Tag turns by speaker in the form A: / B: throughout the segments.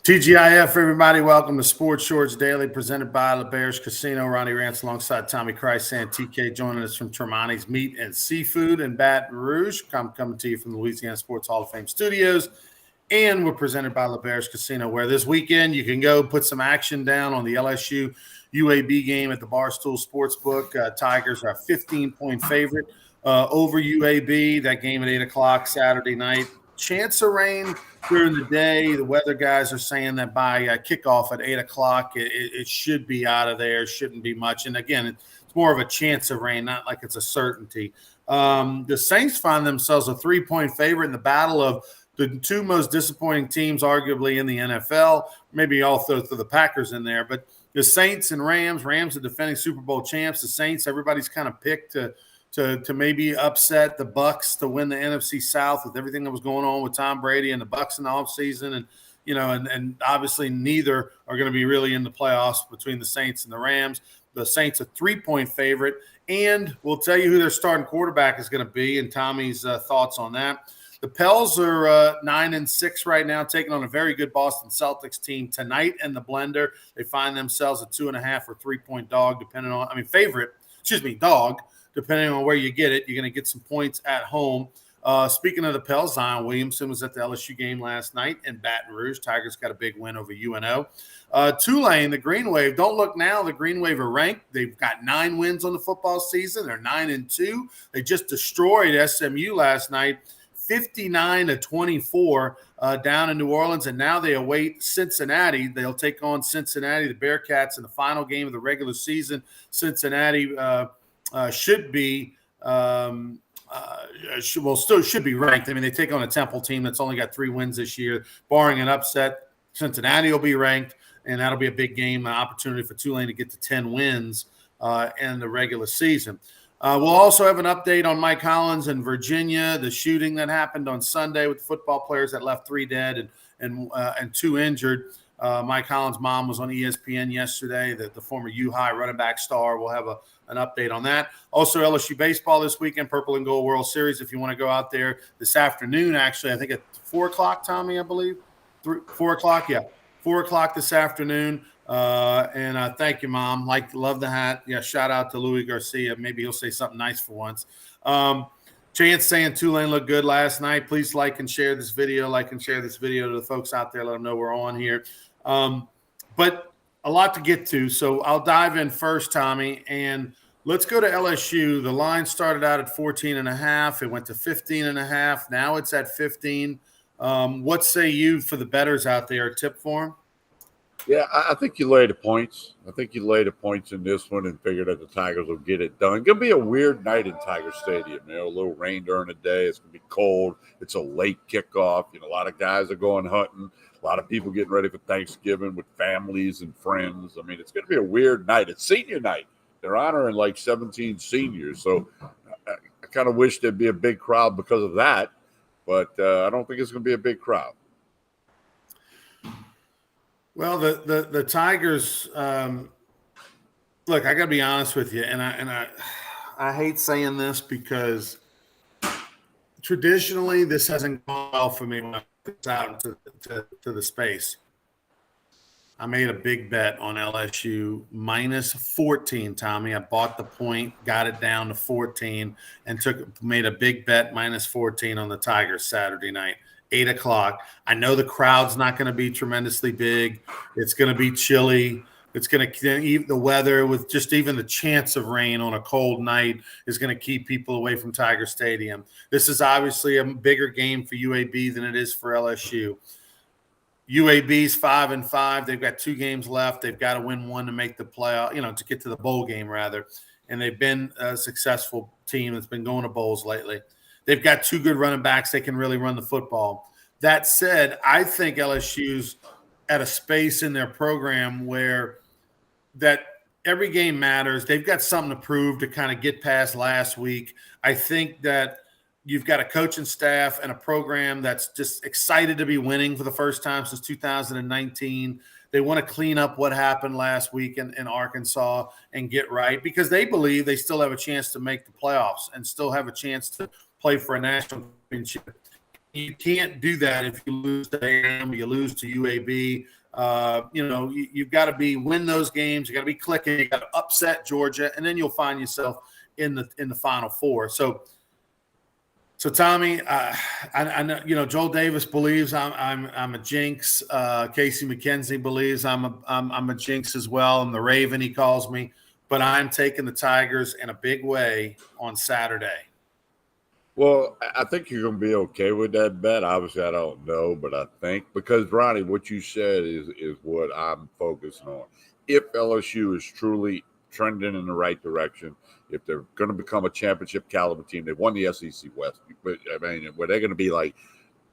A: TGIF, everybody. Welcome to Sports Shorts Daily, presented by LeBear's Casino. Ronnie Rance alongside Tommy Christ and TK joining us from Tremonti's Meat and Seafood in Baton Rouge. I'm coming to you from the Louisiana Sports Hall of Fame studios. And we're presented by LeBear's Casino, where this weekend you can go put some action down on the LSU UAB game at the Barstool Sportsbook. Tigers are a 15-point favorite over UAB. That game at 8 o'clock Saturday night. Chance of rain during the day. The weather guys are saying that by kickoff at 8 o'clock, it should be out of there. Shouldn't be much. And again, it's more of a chance of rain, not like it's a certainty. The Saints find themselves a 3-point favorite in the battle of the two most disappointing teams, arguably, in the NFL. Maybe I'll throw the Packers in there. But the Saints and Rams, are defending Super Bowl champs. The Saints, everybody's kind of picked to maybe upset the Bucs to win the NFC South with everything that was going on with Tom Brady and the Bucs in the offseason. And obviously neither are going to be really in the playoffs between the Saints and the Rams. The Saints a 3-point favorite, and we'll tell you who their starting quarterback is going to be and Tommy's thoughts on that. The Pels are 9-6 right now, taking on a very good Boston Celtics team tonight in the blender. They find themselves a 2.5 or 3-point dog, dog, depending on where you get it. You're going to get some points at home. Speaking of the Pels, Zion Williamson was at the LSU game last night in Baton Rouge. Tigers got a big win over UNO. Tulane, the Green Wave, don't look now. The Green Wave are ranked. They've got 9 wins on the football season. They're 9-2. They just destroyed SMU last night, 59-24 down in New Orleans, and now they await Cincinnati. They'll take on Cincinnati, the Bearcats, in the final game of the regular season. Cincinnati should be ranked. I mean, they take on a Temple team that's only got 3 wins this year. Barring an upset, Cincinnati will be ranked, and that'll be a big game, an opportunity for Tulane to get to 10 wins in the regular season. We'll also have an update on Mike Hollins in Virginia, the shooting that happened on Sunday with the football players that left 3 dead and 2 injured. Mike Hollins' mom was on ESPN yesterday, the former U-High running back star. We'll have an update on that. Also, LSU baseball this weekend, Purple and Gold World Series. If you want to go out there this afternoon, actually, I think at 4 o'clock, Tommy, I believe. 4 o'clock, yeah. 4 o'clock this afternoon. And thank you, Mom. Love the hat. Yeah, shout out to Louis Garcia. Maybe he'll say something nice for once. Chance saying Tulane looked good last night. Please like and share this video. Like and share this video to the folks out there. Let them know we're on here. But a lot to get to, so I'll dive in first, Tommy, and let's go to LSU. The line started out at 14.5. It went to 15.5. Now it's at 15. What say you for the bettors out there? A tip for them?
B: Yeah, I think you lay the points. I think you lay the points in this one and figure that the Tigers will get it done. It's going to be a weird night in Tiger Stadium. A little rain during the day. It's going to be cold. It's a late kickoff. A lot of guys are going hunting. A lot of people getting ready for Thanksgiving with families and friends. I mean, it's going to be a weird night. It's senior night. They're honoring like 17 seniors. So I kind of wish there'd be a big crowd because of that. But I don't think it's going to be a big crowd.
A: Well, the Tigers, look, I got to be honest with you, and I hate saying this because traditionally this hasn't gone well for me when I put out to the space. I made a big bet on LSU minus 14, Tommy. I bought the point, got it down to 14, and made a big bet minus 14 on the Tigers Saturday night. 8 o'clock. I know the crowd's not going to be tremendously big. It's going to be chilly. It's going to the weather with just even the chance of rain on a cold night is going to keep people away from Tiger Stadium. This is obviously a bigger game for UAB than it is for LSU. UAB's 5-5. They've got 2 games left. They've got to win one to make the playoff, to get to the bowl game rather. And they've been a successful team that's been going to bowls lately. They've got 2 good running backs. They can really run the football. That said, I think LSU's at a space in their program where that every game matters. They've got something to prove to kind of get past last week. I think that you've got a coaching staff and a program that's just excited to be winning for the first time since 2019. They want to clean up what happened last week in Arkansas and get right because they believe they still have a chance to make the playoffs and still have a chance to play for a national championship You can't do that if you lose to A&M, you lose to UAB. You've got to win those games. You got to be clicking. You got to upset Georgia, and then you'll find yourself in the Final Four. So Tommy, I know Joel Davis believes I'm a jinx. Casey McKenzie believes I'm a jinx as well. I'm the Raven, he calls me. But I'm taking the Tigers in a big way on Saturday.
B: Well, I think you're going to be okay with that bet. Obviously, I don't know, but I think because Ronnie, what you said is what I'm focusing on. If LSU is truly trending in the right direction, if they're going to become a championship caliber team, they won the SEC West. But I mean, where they're going to be like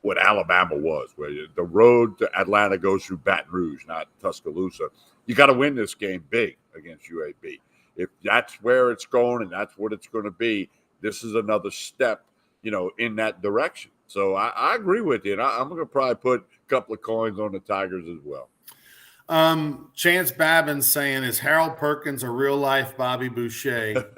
B: what Alabama was, where the road to Atlanta goes through Baton Rouge, not Tuscaloosa. You got to win this game big against UAB. If that's where it's going and that's what it's going to be, this is another step, in that direction. So I agree with you. And I'm going to probably put a couple of coins on the Tigers as well.
A: Chance Babin's saying, is Harold Perkins a real life Bobby Boucher?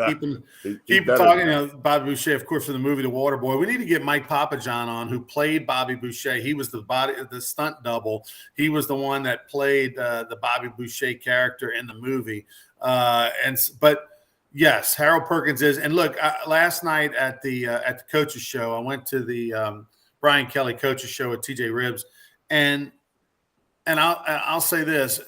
A: Keep talking. Bobby Boucher, of course, for the movie The Water Boy. We need to get Mike Papajohn on, who played Bobby Boucher. He was the stunt double. He was the one that played the Bobby Boucher character in the movie. But yes, Harold Perkins is. And look, last night at the coaches show, I went to the Brian Kelly coaches show with TJ Ribbs, and I'll say this: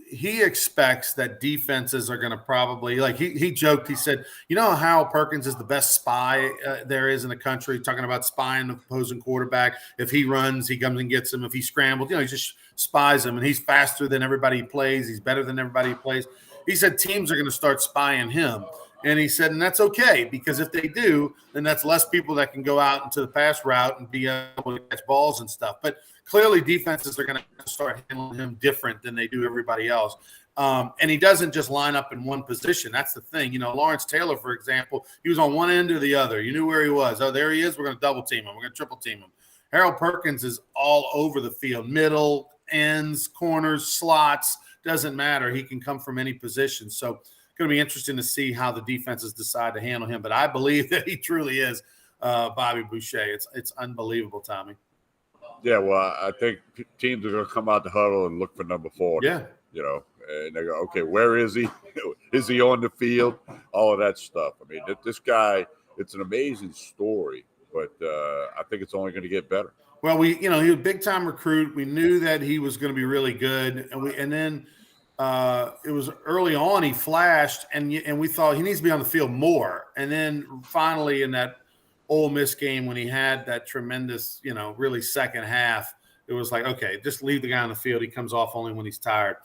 A: he expects that defenses are going to probably, like he joked. He said, how Harold Perkins is the best spy there is in the country. Talking about spying the opposing quarterback. If he runs, he comes and gets him. If he scrambles, he just spies him. And he's faster than everybody he plays. He's better than everybody he plays. He said teams are going to start spying him. And he said, and that's okay, because if they do, then that's less people that can go out into the pass route and be able to catch balls and stuff. But clearly defenses are going to start handling him different than they do everybody else. And he doesn't just line up in one position. That's the thing. Lawrence Taylor, for example, he was on one end or the other. You knew where he was. Oh, there he is. We're going to double team him. We're going to triple team him. Harold Perkins is all over the field, middle, ends, corners, slots. Doesn't matter. He can come from any position. So it's going to be interesting to see how the defenses decide to handle him. But I believe that he truly is Bobby Boucher. It's unbelievable, Tommy.
B: Yeah, well, I think teams are going to come out the huddle and look for number 40.
A: Yeah.
B: And they go, okay, where is he? Is he on the field? All of that stuff. I mean, this guy, it's an amazing story, but I think it's only going to get better.
A: Well, he was a big-time recruit. We knew that he was going to be really good, and then it was early on he flashed, and we thought he needs to be on the field more. And then finally in that Ole Miss game when he had that tremendous, really second half, it was like, okay, just leave the guy on the field. He comes off only when he's tired.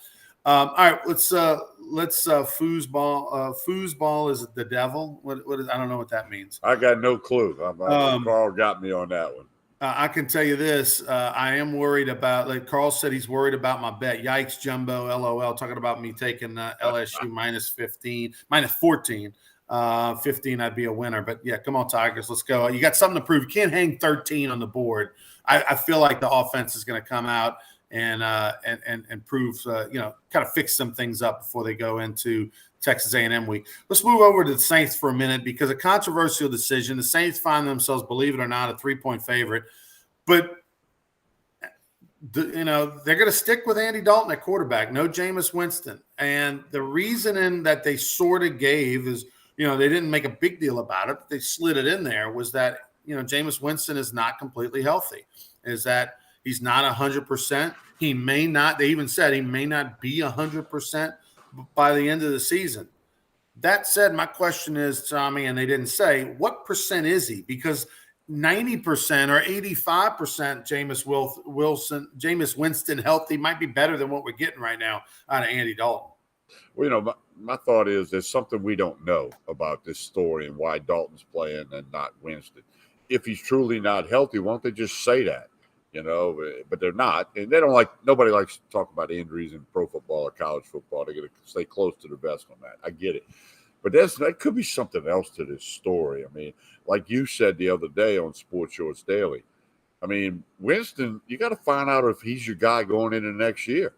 A: All right, let's foosball. Foosball is the devil. What is? I don't know what that means.
B: I got no clue. Carl got me on that one.
A: I can tell you this. I am worried about, like Carl said, he's worried about my bet. Yikes, jumbo, LOL, talking about me taking LSU minus 14. 15, I'd be a winner. But, yeah, come on, Tigers. Let's go. You got something to prove. You can't hang 13 on the board. I feel like the offense is going to come out and prove, kind of fix some things up before they go into Texas A&M week. Let's move over to the Saints for a minute because a controversial decision. The Saints find themselves, believe it or not, a 3-point favorite. But, they're going to stick with Andy Dalton at quarterback. No Jameis Winston. And the reasoning that they sort of gave is, they didn't make a big deal about it, but they slid it in there, was that, Jameis Winston is not completely healthy, is that he's not 100%. He may not, they even said he may not be 100% by the end of the season. That said, my question is, Tommy, and they didn't say, what percent is he? Because 90% or 85% Jameis Winston healthy might be better than what we're getting right now out of Andy Dalton.
B: Well, my thought is there's something we don't know about this story and why Dalton's playing and not Winston. If he's truly not healthy, won't they just say that? But they're not. And nobody likes to talk about injuries in pro football or college football. They're going to stay close to the vest on that. I get it. But that could be something else to this story. I mean, like you said the other day on Sports Shorts Daily, I mean, Winston, you got to find out if he's your guy going into next year.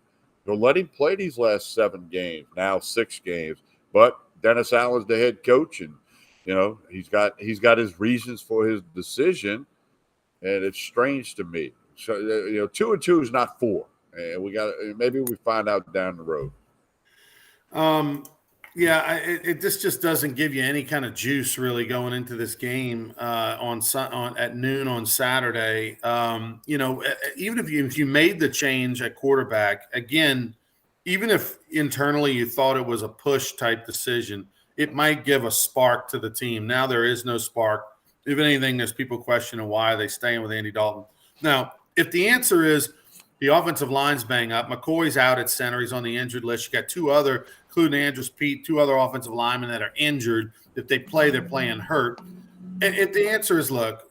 B: They'll let him play these last 7 games, now 6 games. But Dennis Allen's the head coach, and he's got his reasons for his decision. and it's strange to me. So 2-2 is not 4, and maybe we find out down the road.
A: Yeah, this just doesn't give you any kind of juice really going into this game on at noon on Saturday. Even if you made the change at quarterback again, even if internally you thought it was a push type decision, it might give a spark to the team. Now there is no spark. If anything, there's people questioning why are they staying with Andy Dalton. Now, if the answer is the offensive line's bang up, McCoy's out at center, he's on the injured list. You got two other, including Andrews Pete, two other offensive linemen that are injured. If they play, they're playing hurt. And if the answer is, look,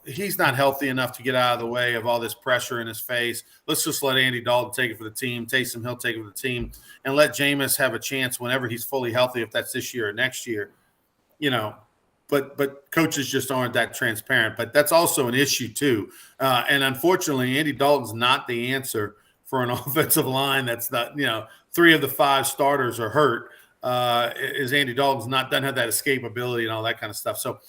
A: he's not healthy enough to get out of the way of all this pressure in his face. Let's just let Andy Dalton take it for the team. Taysom Hill take it for the team, and let Jameis have a chance whenever he's fully healthy, if that's this year or next year. But coaches just aren't that transparent. But that's also an issue too. And unfortunately, Andy Dalton's not the answer for an offensive line that's not, 3 of the 5 starters are hurt. Is Andy Dalton's doesn't have that escapability and all that kind of stuff. So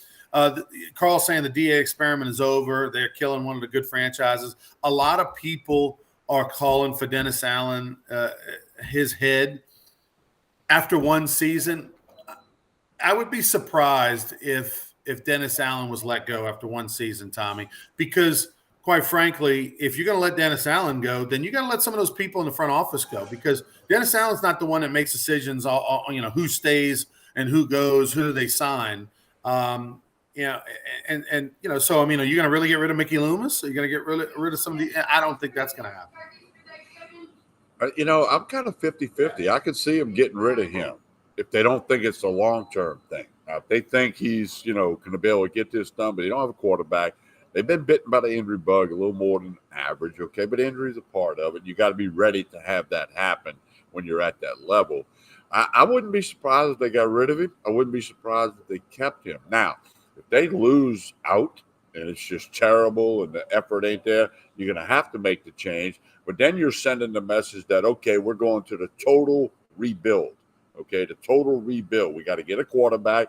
A: Carl's saying the DA experiment is over. They're killing one of the good franchises. A lot of people are calling for Dennis Allen his head after one season. I would be surprised if Dennis Allen was let go after one season, Tommy, because quite frankly, if you're going to let Dennis Allen go, then you got to let some of those people in the front office go, because Dennis Allen's not the one that makes decisions on who stays and who goes, who do they sign. So are you going to really get rid of Mickey Loomis? Are you going to get rid of somebody? I don't think that's going to happen.
B: I'm kind of 50-50. I could see him getting rid of him if they don't think it's a long-term thing. Now, if they think he's, going to be able to get this done, but they don't have a quarterback. They've been bitten by the injury bug a little more than average, okay? But injury is a part of it. You got to be ready to have that happen when you're at that level. I wouldn't be surprised if they got rid of him. I wouldn't be surprised if they kept him. Now, if they lose out and it's just terrible and the effort ain't there, you're going to have to make the change. But then you're sending the message that, okay, we're going to the total rebuild. Okay, the total rebuild. We got to get a quarterback.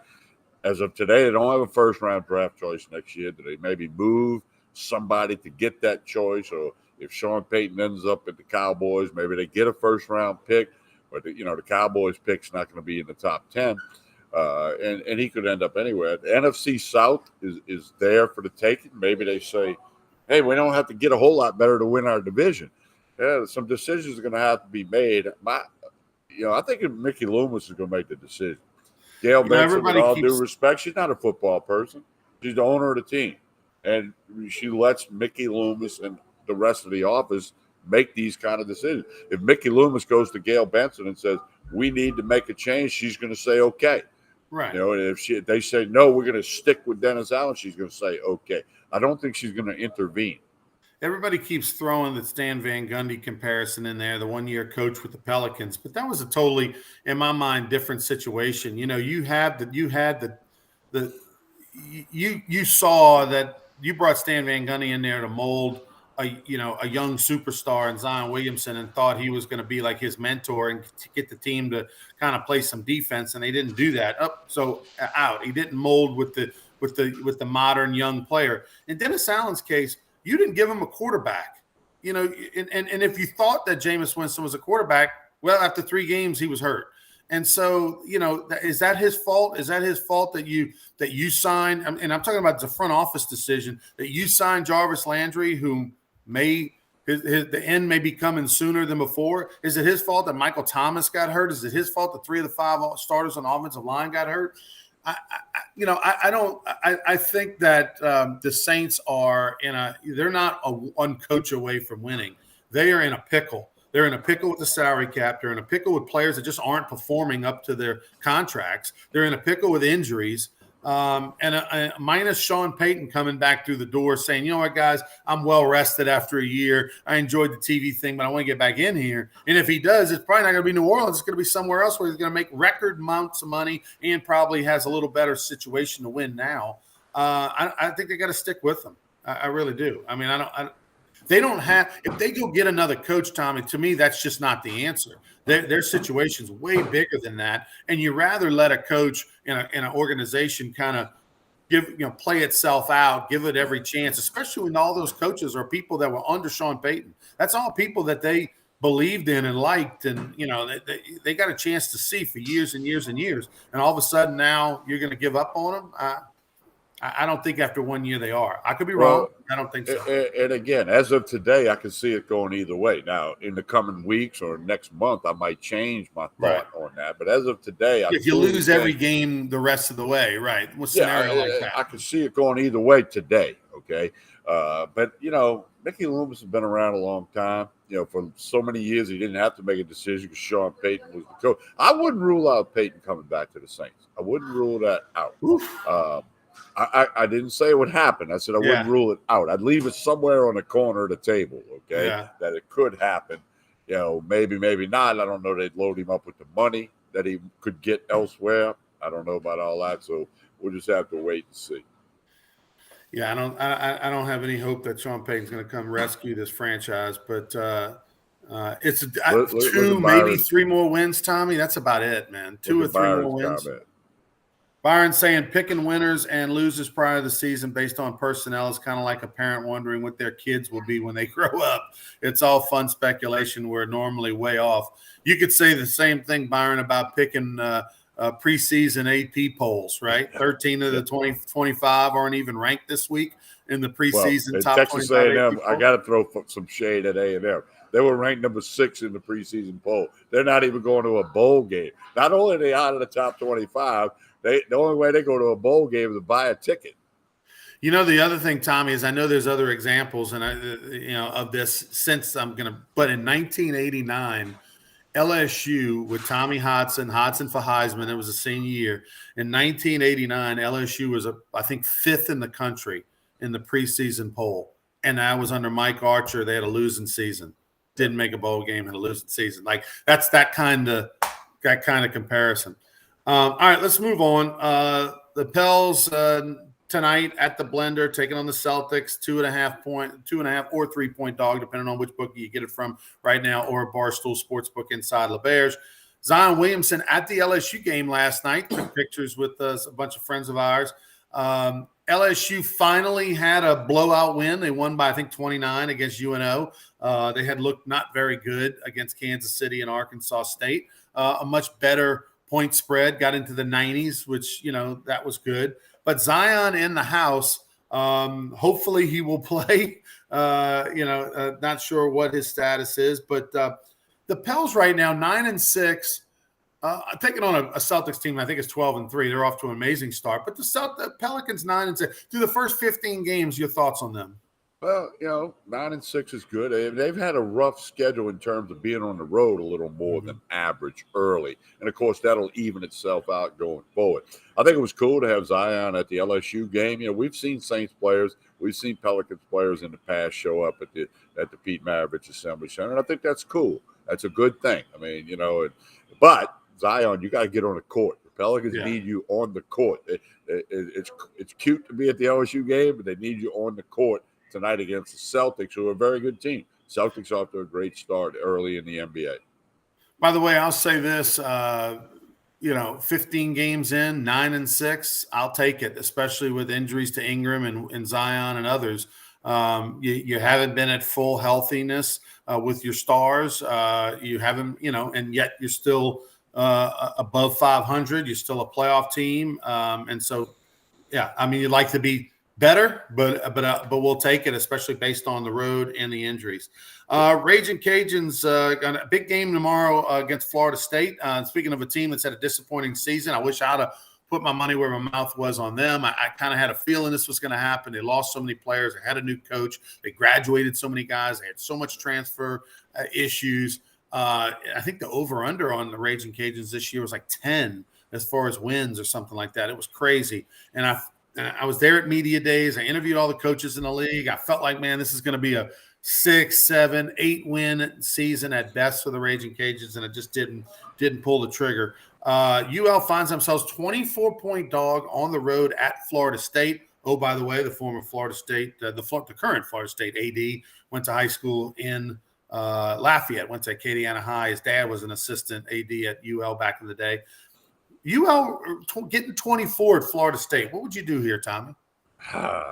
B: As of today, they don't have a first-round draft choice next year. Do they maybe move somebody to get that choice? Or if Sean Payton ends up at the Cowboys, maybe they get a first-round pick. But, the Cowboys pick's not going to be in the top 10. And he could end up anywhere. The NFC South is there for the taking. Maybe they say, hey, we don't have to get a whole lot better to win our division. Yeah, some decisions are going to have to be made. I think Mickey Loomis is going to make the decision. Gail Benson, with all due respect, she's not a football person. She's the owner of the team. And she lets Mickey Loomis and the rest of the office make these kind of decisions. If Mickey Loomis goes to Gail Benson and says, we need to make a change, she's going to say, okay.
A: Right.
B: And if they say, no, we're going to stick with Dennis Allen, she's going to say, okay. I don't think she's going to intervene.
A: Everybody keeps throwing the Stan Van Gundy comparison in there, the one-year coach with the Pelicans, but that was a totally, in my mind, different situation. You saw that you brought Stan Van Gundy in there to mold a young superstar in Zion Williamson and thought he was going to be like his mentor and to get the team to kind of play some defense, and they didn't do that. He didn't mold with the modern young player. In Dennis Allen's case, you didn't give him a quarterback, and if you thought that Jameis Winston was a quarterback, well, after 3 games, he was hurt. And so, is that his fault? Is that his fault that you signed? And I'm talking about the front office decision that you signed Jarvis Landry, who the end may be coming sooner than before. Is it his fault that Michael Thomas got hurt? Is it his fault that 3 of the 5 starters on the offensive line got hurt? I think that the Saints are they're not one coach away from winning. They are in a pickle. They're in a pickle with the salary cap. They're in a pickle with players that just aren't performing up to their contracts. They're in a pickle with injuries. And minus Sean Payton coming back through the door saying, you know what, guys, I'm well rested after a year. I enjoyed the TV thing, but I want to get back in here. And if he does, it's probably not going to be New Orleans. It's going to be somewhere else where he's going to make record amounts of money and probably has a little better situation to win now. I think they got to stick with him. I really do. I mean, they don't have – if they go get another coach, Tommy, to me, that's just not the answer. Their situation's way bigger than that, and you rather let a coach in an organization kind of play itself out, give it every chance, especially when all those coaches are people that were under Sean Payton. That's all people that they believed in and liked, and they got a chance to see for years and years and years, and all of a sudden now you're going to give up on them. I don't think after 1 year they are. I could be wrong. I don't think so.
B: And again, as of today, I can see it going either way. Now, in the coming weeks or next month, I might change my thought on that. But as of today,
A: if you lose every game the rest of the way, right? What scenario like that?
B: I can see it going either way today. Okay, but Mickey Loomis has been around a long time. For so many years, he didn't have to make a decision because Sean Payton was the coach. I wouldn't rule out Payton coming back to the Saints. I wouldn't rule that out. I didn't say it would happen. I said I wouldn't rule it out. I'd leave it somewhere on the corner of the table, okay, that it could happen. Maybe, maybe not. I don't know. They'd load him up with the money that he could get elsewhere. I don't know about all that. So we'll just have to wait and see.
A: Yeah, I don't have any hope that Sean Payton's going to come rescue this franchise, but it's two, maybe 3 more wins, Tommy. That's about it, man. 2 or 3 more wins. Byron saying picking winners and losers prior to the season based on personnel is kind of like a parent wondering what their kids will be when they grow up. It's all fun speculation. We're normally way off. You could say the same thing, Byron, about picking preseason AP polls, right? 13 of the 25 aren't even ranked this week in the preseason top
B: Texas
A: 25.
B: A&M, I got to throw some shade at A&M. They were ranked number 6 in the preseason poll. They're not even going to a bowl game. Not only are they out of the top 25, the only way they go to a bowl game is to buy a ticket.
A: The other thing, Tommy, is I know there's other examples, and of this since but in 1989, LSU with Tommy Hodson for Heisman, it was a senior year. In 1989, LSU was, I think, 5th in the country in the preseason poll, and that was under Mike Archer. They had a losing season, didn't make a bowl game, had a losing season. Like that's that kind of comparison. All right, let's move on. The Pels tonight at the Blender taking on the Celtics, 2.5 or 3-point dog, depending on which bookie you get it from right now, or a Barstool Sportsbook inside LeBears. Zion Williamson at the LSU game last night. Took pictures with a bunch of friends of ours. LSU finally had a blowout win. They won by, I think, 29 against UNO. They had looked not very good against Kansas City and Arkansas State. A much better point spread, got into the 90s, which, that was good. But Zion in the house, hopefully he will play. Not sure what his status is. But the Pels right now, 9-6, taking on a Celtics team, I think it's 12-3. They're off to an amazing start. But the Pelicans 9-6. Through the first 15 games, your thoughts on them?
B: Well, 9-6 is good. They've had a rough schedule in terms of being on the road a little more than average early. And, of course, that'll even itself out going forward. I think it was cool to have Zion at the LSU game. We've seen Saints players, we've seen Pelicans players in the past show up at the Pete Maravich Assembly Center, and I think that's cool. That's a good thing. I mean, but Zion, you got to get on the court. The Pelicans need you on the court. It's cute to be at the LSU game, but they need you on the court tonight against the Celtics, who are a very good team. Celtics off to a great start early in the NBA.
A: By the way, I'll say this, 15 games in, 9-6, I'll take it, especially with injuries to Ingram and Zion and others. You haven't been at full healthiness with your stars. You haven't, and yet you're still above 500. You're still a playoff team. And so, you'd like to be better, but we'll take it, especially based on the road and the injuries. Raging Cajuns got a big game tomorrow against Florida State. Speaking of a team that's had a disappointing season, I wish I'd have put my money where my mouth was on them. I kind of had a feeling this was going to happen. They lost so many players. They had a new coach. They graduated so many guys. They had so much transfer issues. I think the over-under on the Raging Cajuns this year was like 10 as far as wins or something like that. It was crazy. And I was there at media days. I interviewed all the coaches in the league. I felt like, man, this is going to be a 6, 7, 8 win season at best for the Raging Cajuns, and it just didn't pull the trigger. UL finds themselves 24-point dog on the road at Florida State. Oh, by the way, the former Florida State, the current Florida State AD went to high school in Lafayette, went to Acadiana High. His dad was an assistant AD at UL back in the day. getting 24 at Florida State. What would you do here, Tommy?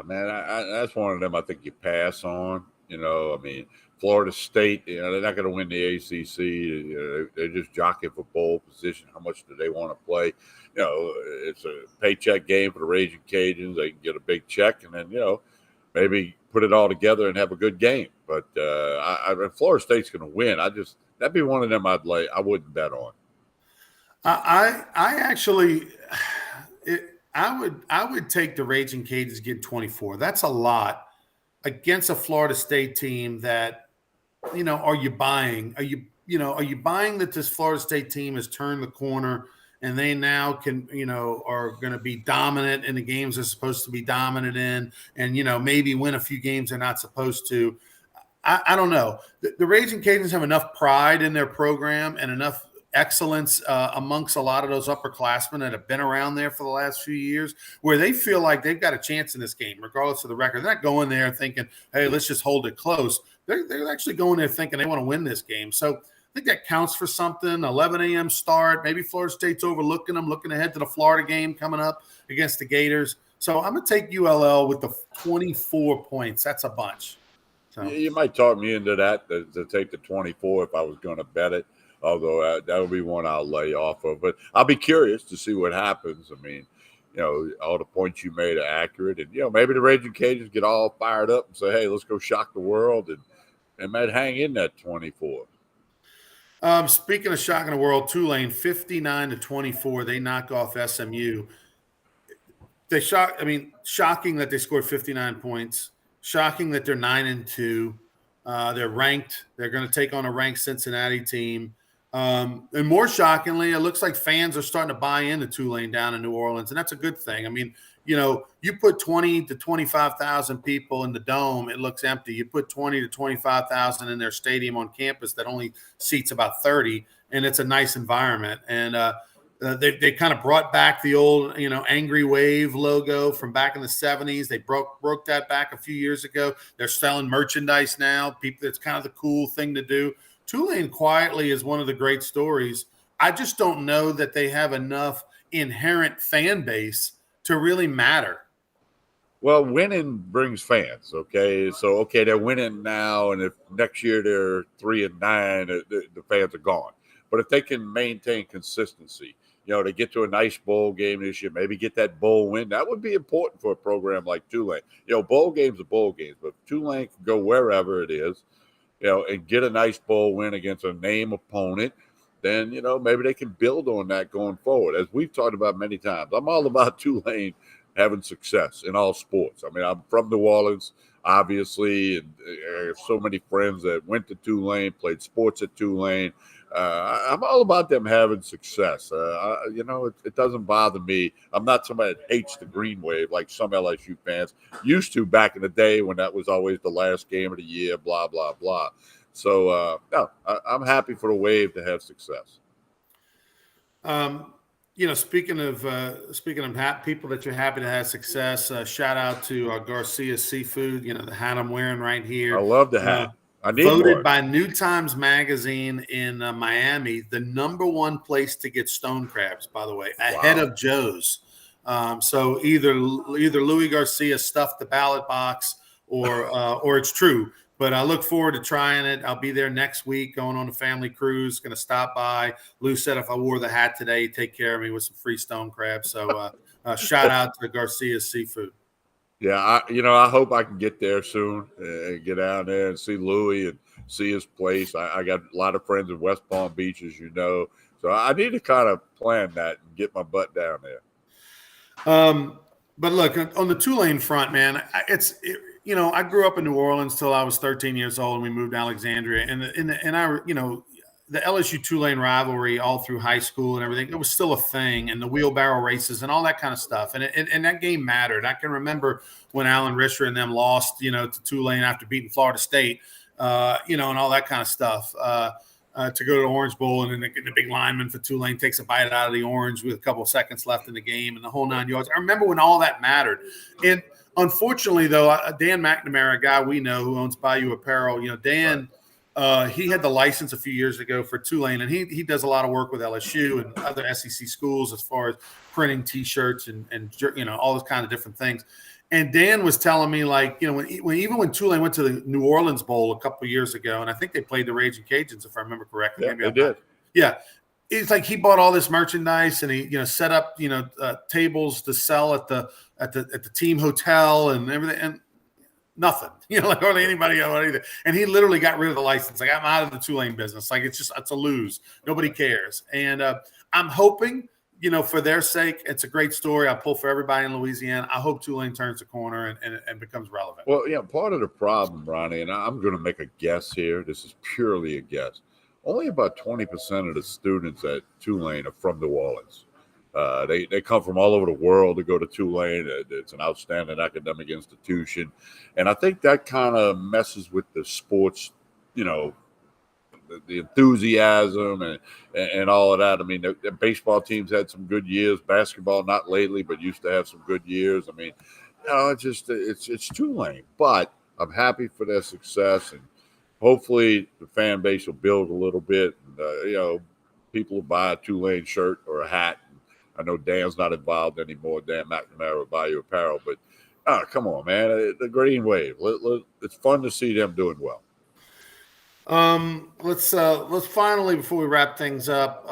B: Man, that's one of them I think you pass on. I mean, Florida State, they're not going to win the ACC. They're just jockeying for bowl position. How much do they want to play? It's a paycheck game for the Raging Cajuns. They can get a big check and then, maybe put it all together and have a good game. But Florida State's going to win. That'd be one of them I wouldn't bet on.
A: I would take the Raging Cajuns get 24. That's a lot against a Florida State team that, are you buying? Are you buying that this Florida State team has turned the corner and they now can, are going to be dominant in the games they're supposed to be dominant in and, maybe win a few games they're not supposed to. I don't know. The Raging Cajuns have enough pride in their program and enough excellence amongst a lot of those upperclassmen that have been around there for the last few years where they feel like they've got a chance in this game, regardless of the record. They're not going there thinking, hey, let's just hold it close. They're actually going there thinking they want to win this game. So I think that counts for something. 11 a.m. start. Maybe Florida State's overlooking them, looking ahead to the Florida game coming up against the Gators. So I'm going to take ULL with the 24 points. That's a bunch. So.
B: You might talk me into that to take the 24 if I was going to bet it. Although that would be one I'll lay off of. But I'll be curious to see what happens. I mean, all the points you made are accurate. And, maybe the Raging Cajuns get all fired up and say, hey, let's go shock the world. And might hang in that 24.
A: Speaking of shocking the world, Tulane, 59-24. They knock off SMU. Shocking that they scored 59 points. Shocking that they're 9-2. They're ranked. They're going to take on a ranked Cincinnati team. And more shockingly, it looks like fans are starting to buy into Tulane down in New Orleans, and that's a good thing. I mean, you put 20 to 25,000 people in the dome, it looks empty. You put 20 to 25,000 in their stadium on campus that only seats about 30, and it's a nice environment. And they kind of brought back the old, Angry Wave logo from back in the 70s. They broke that back a few years ago. They're selling merchandise now. It's kind of the cool thing to do. Tulane quietly is one of the great stories. I just don't know that they have enough inherent fan base to really matter.
B: Well, winning brings fans. Okay. So, they're winning now. And if next year they're 3-9, the fans are gone. But if they can maintain consistency, they get to a nice bowl game this year, maybe get that bowl win. That would be important for a program like Tulane. Bowl games are bowl games, but Tulane can go wherever it is, and get a nice bowl win against a name opponent. Then, maybe they can build on that going forward. As we've talked about many times, I'm all about Tulane having success in all sports. I mean, I'm from New Orleans, obviously, and I have so many friends that went to Tulane, played sports at Tulane. I'm all about them having success. It doesn't bother me. I'm not somebody that hates the green wave like some LSU fans used to back in the day when that was always the last game of the year, blah, blah, blah. So, I'm happy for the wave to have success.
A: Speaking of people that you're happy to have success, shout out to Garcia Seafood, the hat I'm wearing right here.
B: I love the hat. I need
A: voted
B: more.
A: by New Times Magazine in Miami, the number one place to get stone crabs, by the way, ahead of Joe's. So either Louis Garcia stuffed the ballot box or it's true. But I look forward to trying it. I'll be there next week going on a family cruise, going to stop by. Lou said if I wore the hat today, he'd take care of me with some free stone crabs. So shout out to Garcia Seafood.
B: Yeah, I hope I can get there soon and get out there and see Louis and see his place. I got a lot of friends in West Palm Beach, as you know. So I need to kind of plan that and get my butt down there.
A: But look, on the Tulane front, man, I grew up in New Orleans till I was 13 years old, and we moved to Alexandria. The LSU Tulane rivalry all through high school and everything, it was still a thing, and the wheelbarrow races and all that kind of stuff. And that game mattered. I can remember when Alan Risher and them lost, to Tulane after beating Florida State, and all that kind of stuff. To go to the Orange Bowl, and then the big lineman for Tulane takes a bite out of the orange with a couple of seconds left in the game and the whole 9 yards. I remember when all that mattered. And unfortunately, though, Dan McNamara, a guy we know who owns Bayou Apparel, Dan He had the license a few years ago for Tulane, and he does a lot of work with LSU and other SEC schools as far as printing T-shirts and all those kind of different things. And Dan was telling me, like, when Tulane went to the New Orleans Bowl a couple of years ago, and I think they played the Raging Cajuns, if I remember correctly.
B: Yeah, they did.
A: Yeah. It's like he bought all this merchandise and he, set up, tables to sell at the team hotel and everything, and nothing, like hardly anybody or anything. And he literally got rid of the license. Like, I'm out of the Tulane business. Like, it's a lose. Nobody cares. And I'm hoping, for their sake, it's a great story. I pull for everybody in Louisiana. I hope Tulane turns the corner and becomes relevant.
B: Well, yeah, part of the problem, Ronnie, and I'm going to make a guess here. This is purely a guess. Only about 20% of the students at Tulane are from New Orleans. They come from all over the world to go to Tulane. It's an outstanding academic institution. And I think that kind of messes with the sports, the enthusiasm and all of that. I mean, the baseball teams had some good years. Basketball, not lately, but used to have some good years. I mean, it's Tulane. But I'm happy for their success, and hopefully the fan base will build a little bit. People will buy a Tulane shirt or a hat. I know Dan's not involved anymore. Dan McNamara will buy you apparel. But, come on, man. The Green Wave. It's fun to see them doing well.
A: Let's finally, before we wrap things up,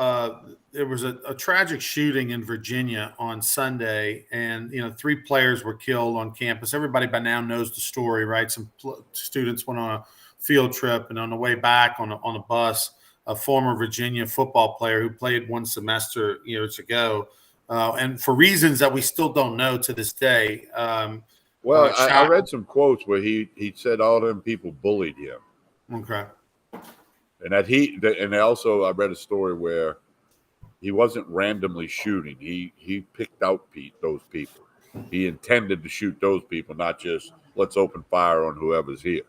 A: there was a tragic shooting in Virginia on Sunday, and 3 players were killed on campus. Everybody by now knows the story, right? Some students went on a field trip, and on the way back on a bus, a former Virginia football player who played one semester years ago, and for reasons that we still don't know to this day.
B: I read some quotes where he said all them people bullied him.
A: Okay.
B: And and also I read a story where he wasn't randomly shooting. He picked out those people. He intended to shoot those people, not just let's open fire on whoever's here.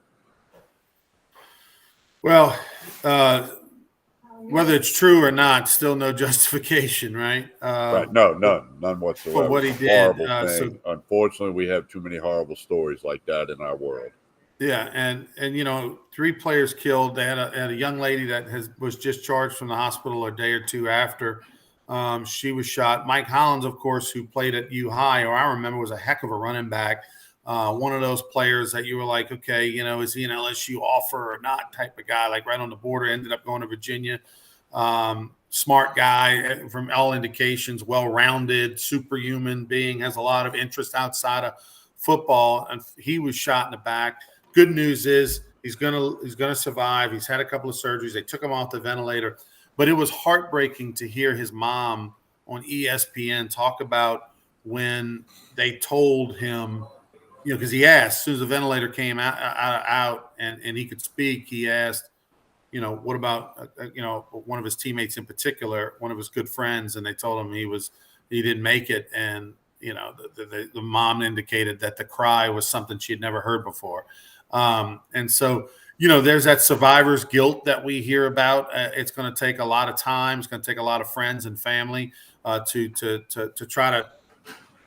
A: Well, whether it's true or not, still no justification, right?
B: Right. No, none whatsoever.
A: For what he did.
B: Horrible thing. Unfortunately, we have too many horrible stories like that in our world.
A: Yeah, and 3 players killed. They had a young lady that was discharged from the hospital a day or two after. She was shot. Mike Hollins, of course, who played at U High, or I remember, was a heck of a running back. One of those players that you were like, okay, is he an LSU offer or not type of guy, like right on the border, ended up going to Virginia. Smart guy from all indications, well-rounded, superhuman being, has a lot of interest outside of football. And he was shot in the back. Good news is he's gonna survive. He's had a couple of surgeries. They took him off the ventilator, but it was heartbreaking to hear his mom on ESPN talk about when they told him, because he asked, as soon as the ventilator came out and he could speak, he asked, what about, one of his teammates in particular, one of his good friends, and they told him he didn't make it. And, the mom indicated that the cry was something she had never heard before. And so, there's that survivor's guilt that we hear about. It's going to take a lot of time. It's going to take a lot of friends and family to try to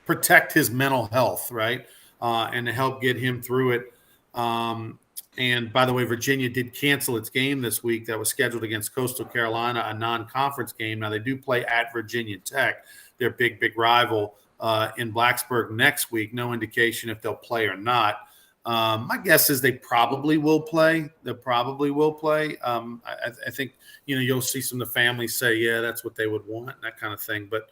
A: protect his mental health, right? And to help get him through it. And by the way, Virginia did cancel its game this week that was scheduled against Coastal Carolina, a non-conference game. Now, they do play at Virginia Tech, their big I in Blacksburg next week. No indication if they'll play or not. My guess is they probably will play. I think, you'll see some of the families say, yeah, that's what they would want, that kind of thing. But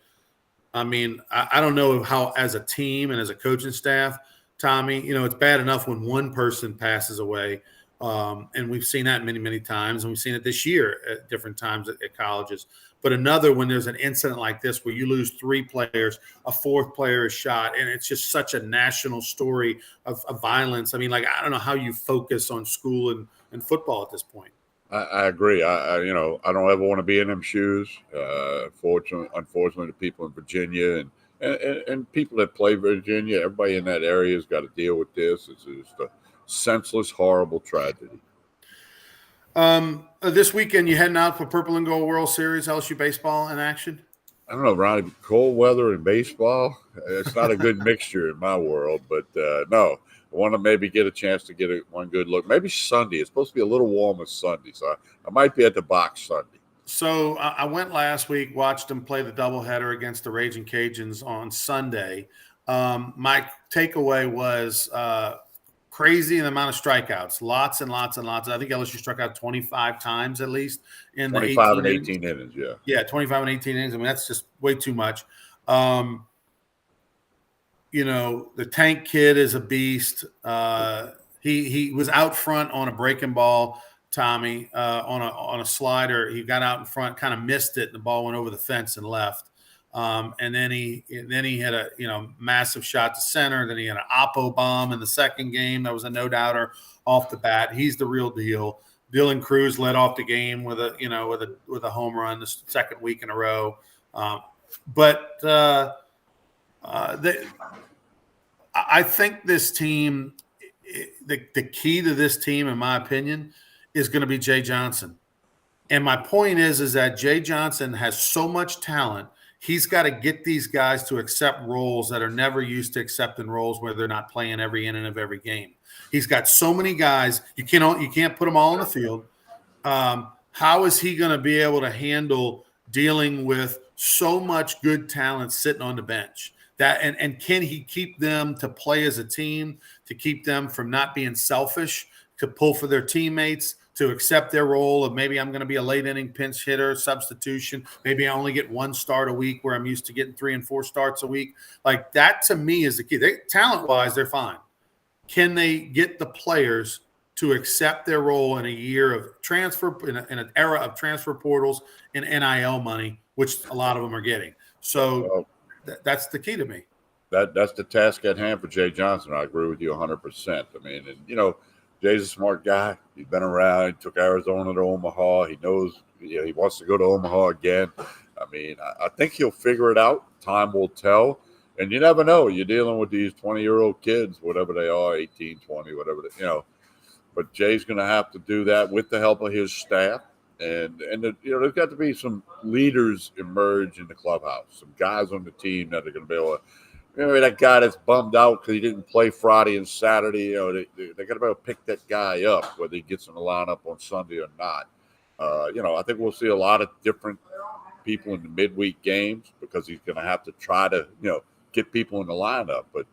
A: I mean, I don't know how, as a team and as a coaching staff, Tommy, it's bad enough when one person passes away. And we've seen that many, many times. And we've seen it this year at different times at colleges. But another, when there's an incident like this where you lose 3 players, a 4th player is shot, and it's just such a national story of violence. I mean, like, I don't know how you focus on school and football at this point.
B: I agree. I don't ever want to be in them shoes. Unfortunately, the people in Virginia and people that play Virginia, everybody in that area has got to deal with this. It's just a senseless, horrible tragedy.
A: This weekend, you heading out for Purple and Gold World Series, LSU baseball in action?
B: I don't know, Ronnie, cold weather and baseball, it's not a good mixture in my world. But, no, I want to maybe get a chance to get one good look. Maybe Sunday. It's supposed to be a little warmer Sunday, so I might be at the box Sunday.
A: So I went last week, watched them play the doubleheader against the Raging Cajuns on Sunday. My takeaway was crazy in the amount of strikeouts, lots and lots and lots. I think LSU struck out 25 times at least in the
B: 25 and
A: 18
B: 18 innings, yeah.
A: Yeah, 25 and 18 innings. I mean, that's just way too much. The Tank Kid is a beast. He was out front on a breaking ball, Tommy, on a slider. He got out in front, kind of missed it, and the ball went over the fence and left. And then he had a massive shot to center. Then he had an oppo bomb in the second game. That was a no doubter off the bat. He's the real deal. Dylan Cruz led off the game with a home run the second week in a row. I think this team, the key to this team, in my opinion, is going to be Jay Johnson. And my point is that Jay Johnson has so much talent. He's got to get these guys to accept roles that are never used to accepting roles where they're not playing every inning of every game. He's got so many guys. You can't put them all on the field. How is he going to be able to handle dealing with so much good talent sitting on the bench? And can he keep them to play as a team, to keep them from not being selfish, to pull for their teammates, to accept their role of maybe I'm going to be a late inning pinch hitter, substitution. Maybe I only get one start a week where I'm used to getting 3 and 4 starts a week. Like that to me is the key. Talent-wise, they're fine. Can they get the players to accept their role in a year of transfer, in an era of transfer portals and NIL money, which a lot of them are getting? So that's the key to me.
B: That's the task at hand for Jay Johnson. I agree with you 100%. I mean, and Jay's a smart guy. He's been around. He took Arizona to Omaha. He knows he wants to go to Omaha again. I mean, I think he'll figure it out. Time will tell. And you never know. You're dealing with these 20-year-old kids, whatever they are, 18, 20, whatever, But Jay's going to have to do that with the help of his staff. And there's got to be some leaders emerge in the clubhouse, some guys on the team that are going to be able to, that guy that's bummed out because he didn't play Friday and Saturday. They got to be able to pick that guy up, whether he gets in the lineup on Sunday or not. I think we'll see a lot of different people in the midweek games because he's going to have to try to, get people in the lineup. But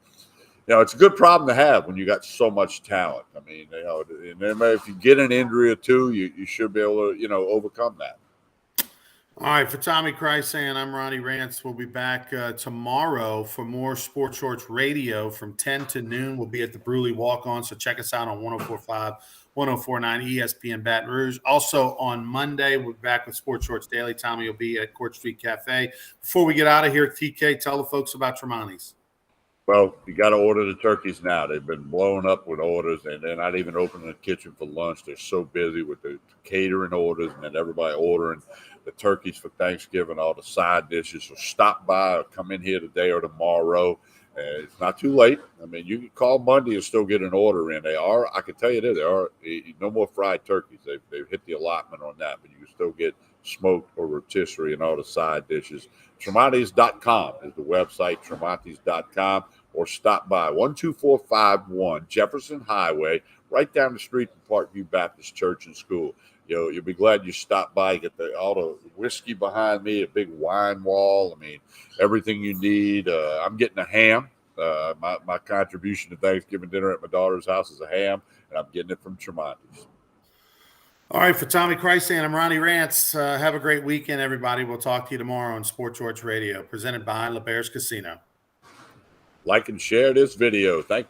B: it's a good problem to have when you got so much talent. I mean, and then if you get an injury or two, you should be able to, overcome that.
A: All right, for Tommy Krysan, I'm Ronnie Rance. We'll be back tomorrow for more Sports Shorts Radio from 10 to noon. We'll be at the Bruley Walk-On, so check us out on 104.5, 104.9 ESPN Baton Rouge. Also on Monday, we'll be back with Sports Shorts Daily. Tommy will be at Court Street Cafe. Before we get out of here, TK, tell the folks about Tremonti's.
B: Well, you got to order the turkeys now. They've been blowing up with orders, and they're not even opening the kitchen for lunch. They're so busy with the catering orders and then everybody ordering the turkeys for Thanksgiving, all the side dishes. So stop by or come in here today or tomorrow. It's not too late. I mean, you can call Monday and still get an order in. I can tell you this, there are no more fried turkeys. They've hit the allotment on that, but you can still get smoked or rotisserie and all the side dishes. Tremonti's.com is the website, Tremonti's.com, or stop by 12451 Jefferson Highway, right down the street from Parkview Baptist Church and School. You'll be glad you stopped by. Get all the whiskey behind me, a big wine wall. I mean, everything you need. I'm getting a ham. My contribution to Thanksgiving dinner at my daughter's house is a ham, and I'm getting it from Tremonti's.
A: All right, for Tommy Krysan, I'm Ronnie Rance. Have a great weekend, everybody. We'll talk to you tomorrow on Sports Shorts Radio, presented by LeBears Casino.
B: Like and share this video. Thank you.